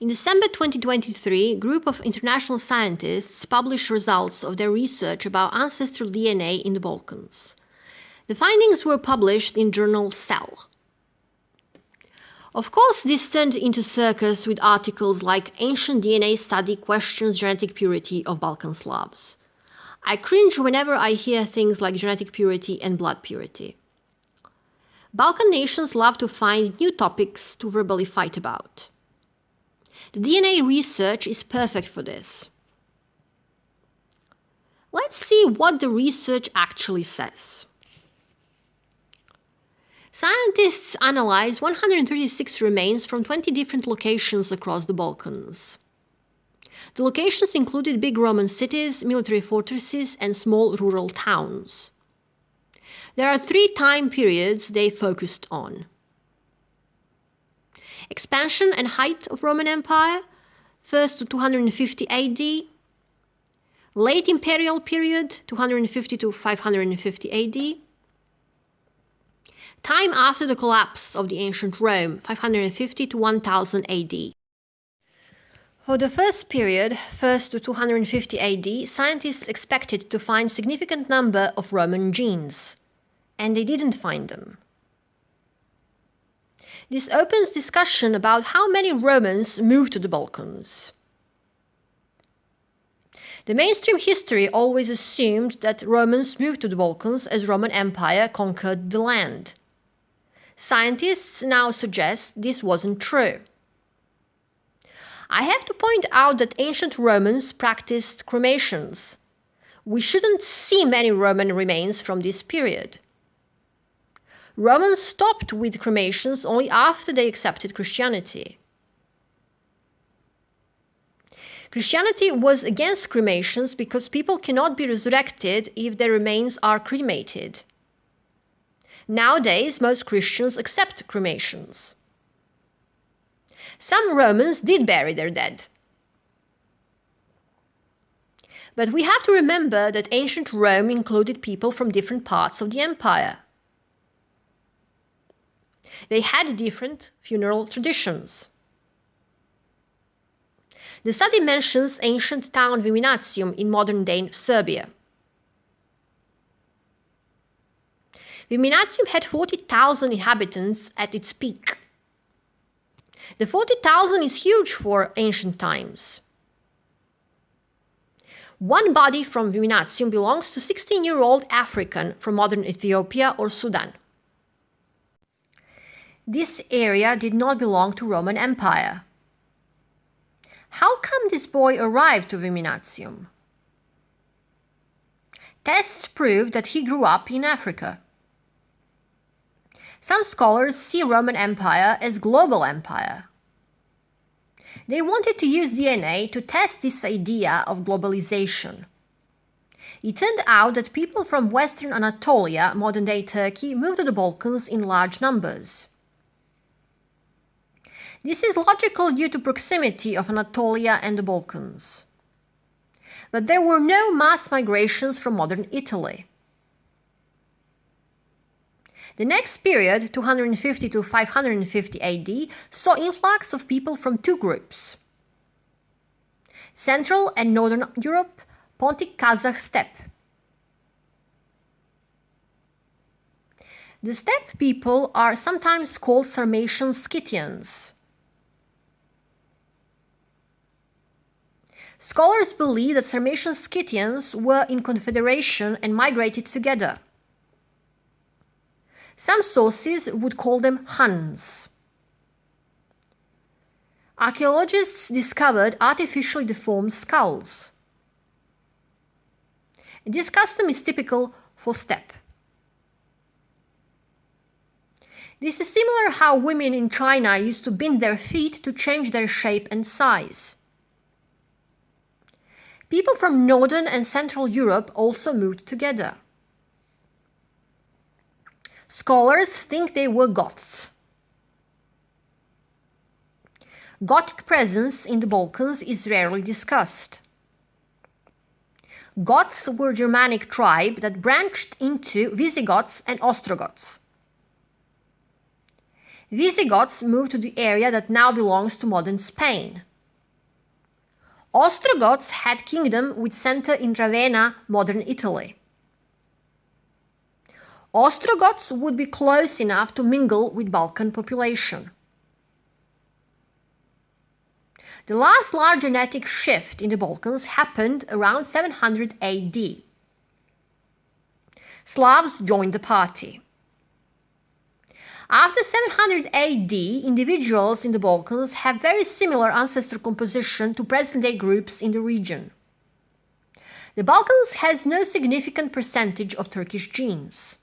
In December 2023, a group of international scientists published results of their research about ancestral DNA in the Balkans. The findings were published in journal Cell. Of course, this turned into circus with articles like "Ancient DNA Study Questions Genetic Purity of Balkan Slavs." I cringe whenever I hear things like genetic purity and blood purity. Balkan nations love to find new topics to verbally fight about. The DNA research is perfect for this. Let's see what the research actually says. Scientists analyzed 136 remains from 20 different locations across the Balkans. The locations included big Roman cities, military fortresses, and small rural towns. There are 3 time periods they focused on: expansion and height of Roman Empire, 1st to 250 AD, late imperial period, 250 to 550 AD, time after the collapse of the ancient Rome, 550 to 1000 AD. For the first period, 1st to 250 AD, scientists expected to find a significant number of Roman genes, and they didn't find them. This opens discussion about how many Romans moved to the Balkans. The mainstream history always assumed that Romans moved to the Balkans as Roman Empire conquered the land. Scientists now suggest this wasn't true. I have to point out that ancient Romans practiced cremations. We shouldn't see many Roman remains from this period. Romans stopped with cremations only after they accepted Christianity. Christianity was against cremations because people cannot be resurrected if their remains are cremated. Nowadays, most Christians accept cremations. Some Romans did bury their dead. But we have to remember that ancient Rome included people from different parts of the empire. They had different funeral traditions. The study mentions ancient town Viminacium in modern-day Serbia. Viminacium had 40,000 inhabitants at its peak. The 40,000 is huge for ancient times. One body from Viminacium belongs to a 16-year-old African from modern Ethiopia or Sudan. This area did not belong to Roman Empire. How come this boy arrived to Viminacium? Tests prove that he grew up in Africa. Some scholars see Roman Empire as global empire. They wanted to use DNA to test this idea of globalization. It turned out that people from Western Anatolia, modern-day Turkey, moved to the Balkans in large numbers. This is logical due to proximity of Anatolia and the Balkans. But there were no mass migrations from modern Italy. The next period, 250 to 550 AD, saw influx of people from 2 groups: Central and Northern Europe, Pontic Kazakh steppe. The steppe people are sometimes called Sarmatian Scythians. Scholars believe that Sarmatian Scythians were in confederation and migrated together. Some sources would call them Huns. Archaeologists discovered artificially deformed skulls. This custom is typical for steppe. This is similar how women in China used to bend their feet to change their shape and size. People from Northern and Central Europe also moved together. Scholars think they were Goths. Gothic presence in the Balkans is rarely discussed. Goths were a Germanic tribe that branched into Visigoths and Ostrogoths. Visigoths moved to the area that now belongs to modern Spain, Ostrogoths had kingdom with center in Ravenna, modern Italy. Ostrogoths would be close enough to mingle with Balkan population. The last large genetic shift in the Balkans happened around 700 AD. Slavs joined the party. After 700 AD, individuals in the Balkans have very similar ancestral composition to present-day groups in the region. The Balkans has no significant percentage of Turkish genes.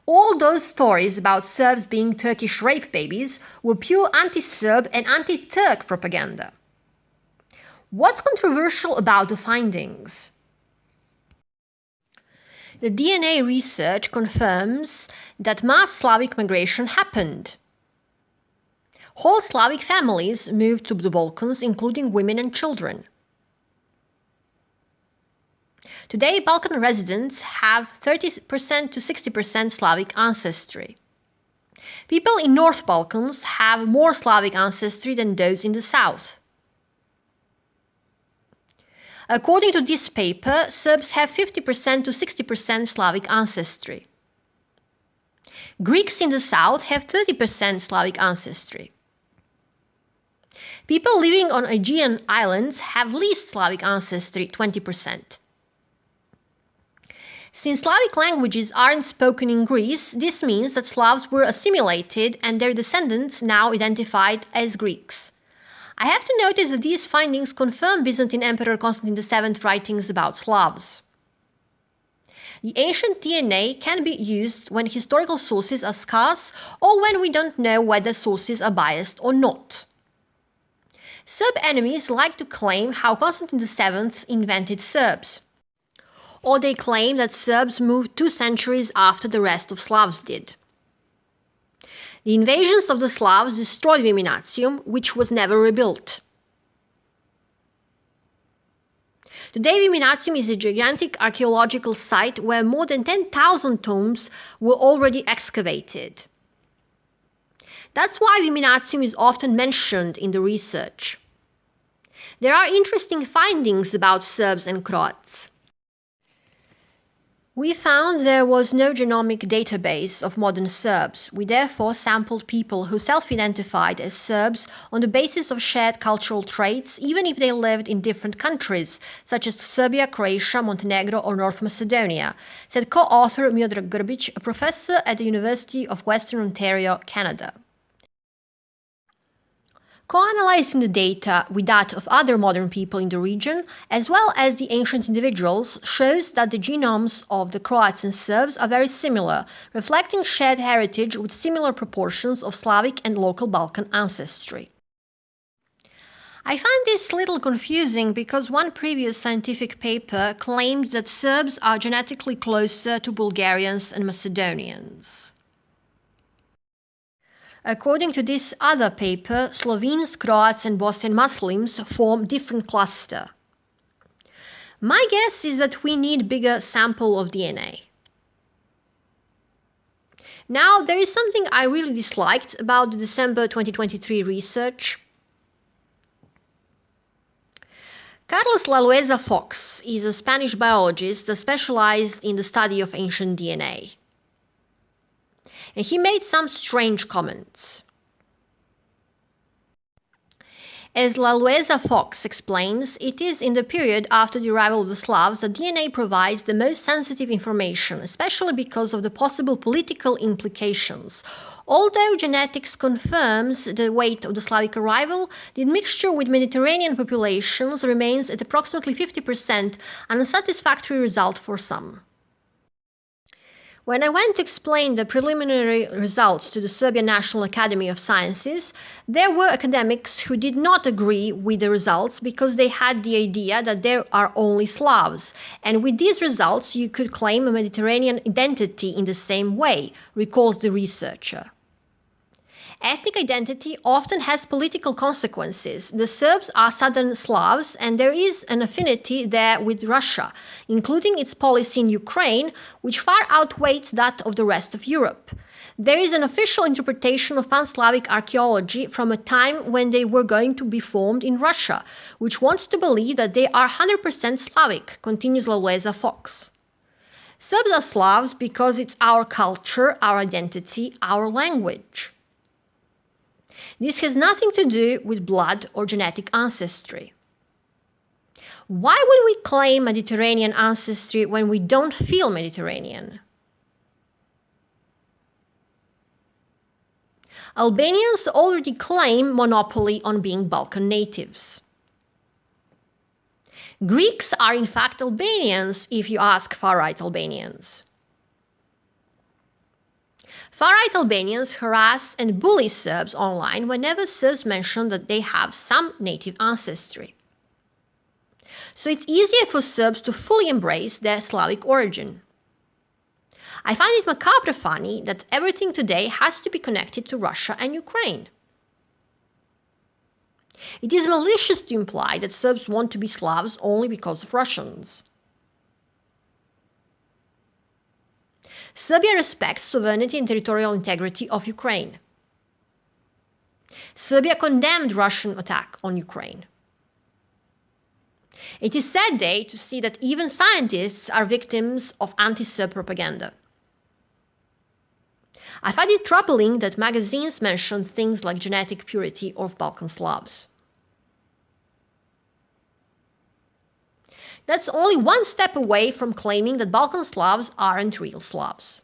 All those stories about Serbs being Turkish rape babies were pure anti-Serb and anti-Turk propaganda. What's controversial about the findings? The DNA research confirms that mass Slavic migration happened. Whole Slavic families moved to the Balkans, including women and children. Today, Balkan residents have 30% to 60% Slavic ancestry. People in North Balkans have more Slavic ancestry than those in the South. According to this paper, Serbs have 50% to 60% Slavic ancestry. Greeks in the South have 30% Slavic ancestry. People living on Aegean islands have least Slavic ancestry, 20%. Since Slavic languages aren't spoken in Greece, this means that Slavs were assimilated and their descendants now identified as Greeks. I have to notice that these findings confirm Byzantine Emperor Constantine VII writings about Slavs. The ancient DNA can be used when historical sources are scarce or when we don't know whether sources are biased or not. Serb enemies like to claim how Constantine VII invented Serbs. Or they claim that Serbs moved 2 centuries after the rest of Slavs did. The invasions of the Slavs destroyed Viminacium, which was never rebuilt. Today, Viminacium is a gigantic archaeological site where more than 10,000 tombs were already excavated. That's why Viminacium is often mentioned in the research. There are interesting findings about Serbs and Croats. We found there was no genomic database of modern Serbs. We therefore sampled people who self-identified as Serbs on the basis of shared cultural traits, even if they lived in different countries, such as Serbia, Croatia, Montenegro, or North Macedonia, said co-author Miodrag Grbić, a professor at the University of Western Ontario, Canada. Co-analyzing the data with that of other modern people in the region, as well as the ancient individuals, shows that the genomes of the Croats and Serbs are very similar, reflecting shared heritage with similar proportions of Slavic and local Balkan ancestry. I find this a little confusing because one previous scientific paper claimed that Serbs are genetically closer to Bulgarians and Macedonians. According to this other paper, Slovenes, Croats and Bosnian Muslims form different cluster. My guess is that we need bigger sample of DNA. Now, there is something I really disliked about the December 2023 research. Carlos Lalueza Fox is a Spanish biologist that specialized in the study of ancient DNA. And he made some strange comments. As Lalueza Fox explains, it is in the period after the arrival of the Slavs that DNA provides the most sensitive information, especially because of the possible political implications. Although genetics confirms the weight of the Slavic arrival, the mixture with Mediterranean populations remains at approximately 50%, an unsatisfactory result for some. When I went to explain the preliminary results to the Serbian National Academy of Sciences, there were academics who did not agree with the results because they had the idea that there are only Slavs, and with these results you could claim a Mediterranean identity in the same way, recalls the researcher. Ethnic identity often has political consequences. The Serbs are Southern Slavs, and there is an affinity there with Russia, including its policy in Ukraine, which far outweighs that of the rest of Europe. There is an official interpretation of Pan-Slavic archaeology from a time when they were going to be formed in Russia, which wants to believe that they are 100% Slavic, continues Laleza Fox. Serbs are Slavs because it's our culture, our identity, our language. This has nothing to do with blood or genetic ancestry. Why would we claim Mediterranean ancestry when we don't feel Mediterranean? Albanians already claim monopoly on being Balkan natives. Greeks are in fact Albanians if you ask far-right Albanians. Far-right Albanians harass and bully Serbs online whenever Serbs mention that they have some native ancestry. So it's easier for Serbs to fully embrace their Slavic origin. I find it macabre funny that everything today has to be connected to Russia and Ukraine. It is malicious to imply that Serbs want to be Slavs only because of Russians. Serbia respects sovereignty and territorial integrity of Ukraine. Serbia condemned Russian attack on Ukraine. It is sad day to see that even scientists are victims of anti-Serb propaganda. I find it troubling that magazines mention things like genetic purity of Balkan Slavs. That's only one step away from claiming that Balkan Slavs aren't real Slavs.